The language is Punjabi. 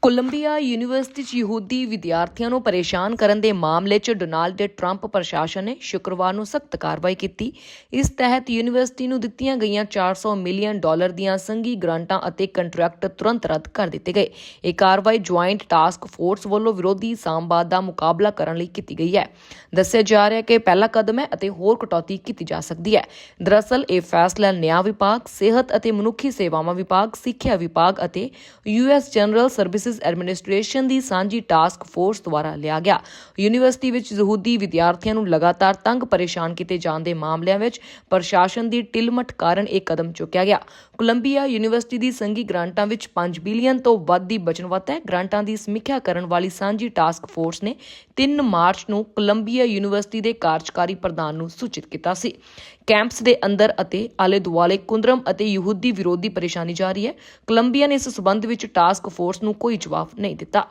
ਕੋਲੰਬੀਆ ਯੂਨੀਵਰਸਿਟੀ 'ਚ ਯਹੂਦੀ ਵਿਦਿਆਰਥੀਆਂ ਨੂੰ ਪਰੇਸ਼ਾਨ ਕਰਨ ਦੇ ਮਾਮਲੇ 'ਚ ਡੋਨਾਲਡ ਟਰੰਪ ਪ੍ਰਸ਼ਾਸਨ ਨੇ ਸ਼ੁੱਕਰਵਾਰ ਨੂੰ ਸਖਤ ਕਾਰਵਾਈ ਕੀਤੀ। ਇਸ ਤਹਿਤ ਯੂਨੀਵਰਸਿਟੀ ਨੂੰ ਦਿੱਤੀਆਂ ਗਈਆਂ $400 ਮਿਲੀਅਨ ਦੀਆਂ ਸੰਘੀ ਗ੍ਰਾਂਟਾਂ ਅਤੇ ਕੰਟਰੈਕਟ ਤੁਰੰਤ ਰੱਦ ਕਰ ਦਿੱਤੇ ਗਏ। ਇਹ ਕਾਰਵਾਈ ਜੁਆਇੰਟ ਟਾਸਕ ਫੋਰਸ ਵੱਲੋਂ ਵਿਰੋਧੀ ਸਾਮਵਾਦ ਦਾ ਮੁਕਾਬਲਾ ਕਰਨ ਲਈ ਕੀਤੀ ਗਈ ਹੈ। ਦੱਸਿਆ ਜਾ ਰਿਹਾ ਹੈ ਕਿ ਪਹਿਲਾ ਕਦਮ ਹੈ ਅਤੇ ਹੋਰ ਕਟੌਤੀ ਕੀਤੀ ਜਾ ਸਕਦੀ ਹੈ। ਦਰਅਸਲ ਇਹ ਫੈਸਲਾ ਨਿਆਂ ਵਿਭਾਗ, ਸਿਹਤ ਅਤੇ ਮਨੁੱਖੀ ਸੇਵਾਵਾਂ ਵਿਭਾਗ, ਸਿੱਖਿਆ ਵਿਭਾਗ ਅਤੇ US ਜਨਰਲ ਸਰਵਿਸਿਜ਼ ਐਡਮਿਨਿਸਟ੍ਰੇਸ਼ਨ ਦੀ ਸਾਂਝੀ ਟਾਸਕ ਫੋਰਸ ਦੁਆਰਾ ਲਿਆ ਗਿਆ। ਯੂਨੀਵਰਸਿਟੀ ਵਿੱਚ ਯਹੂਦੀ ਵਿਦਿਆਰਥੀਆਂ ਨੂੰ ਲਗਾਤਾਰ ਤੰਗ ਪਰੇਸ਼ਾਨ ਕੀਤੇ ਜਾਣ ਦੇ ਮਾਮਲਿਆਂ ਵਿੱਚ ਪ੍ਰਸ਼ਾਸਨ ਦੀ ਢਿੱਲਮੱਠ ਕਾਰਨ ਇਹ ਕਦਮ ਚੁੱਕਿਆ ਗਿਆ। ਕੋਲੰਬੀਆ ਯੂਨੀਵਰਸਿਟੀ ਦੀ ਸੰਘੀ ਗ੍ਰਾਂਟਾਂ ਵਿੱਚ 5 ਬਿਲੀਅਨ ਤੋਂ ਵੱਧ ਦੀ ਵਚਨਬੱਧਤਾ ਹੈ। ਗ੍ਰਾਂਟਾਂ ਦੀ ਸਮੀਖਿਆ ਕਰਨ ਵਾਲੀ ਸਾਂਝੀ ਟਾਸਕ ਫੋਰਸ ਨੇ 3 ਮਾਰਚ ਨੂੰ ਕੋਲੰਬੀਆ ਯੂਨੀਵਰਸਿਟੀ ਦੇ ਕਾਰਜਕਾਰੀ ਪ੍ਰਧਾਨ ਨੂੰ ਸੂਚਿਤ ਕੀਤਾ ਸੀ। ਕੈਂਪਸ ਦੇ ਅੰਦਰ ਅਤੇ ਆਲੇ ਦੁਆਲੇ ਕੁੰਦਰਮ ਅਤੇ ਯਹੂਦੀ ਵਿਰੋਧੀ ਪਰੇਸ਼ਾਨੀ ਜਾਰੀ ਹੈ। ਕੋਲੰਬੀਆ ਨੇ ਇਸ ਸਬੰਧ ਵਿੱਚ ਟਾਸਕ ਫੋਰਸ ਨੂੰ ਕੋਈ ਜਵਾਬ ਨਹੀਂ ਦਿੱਤਾ।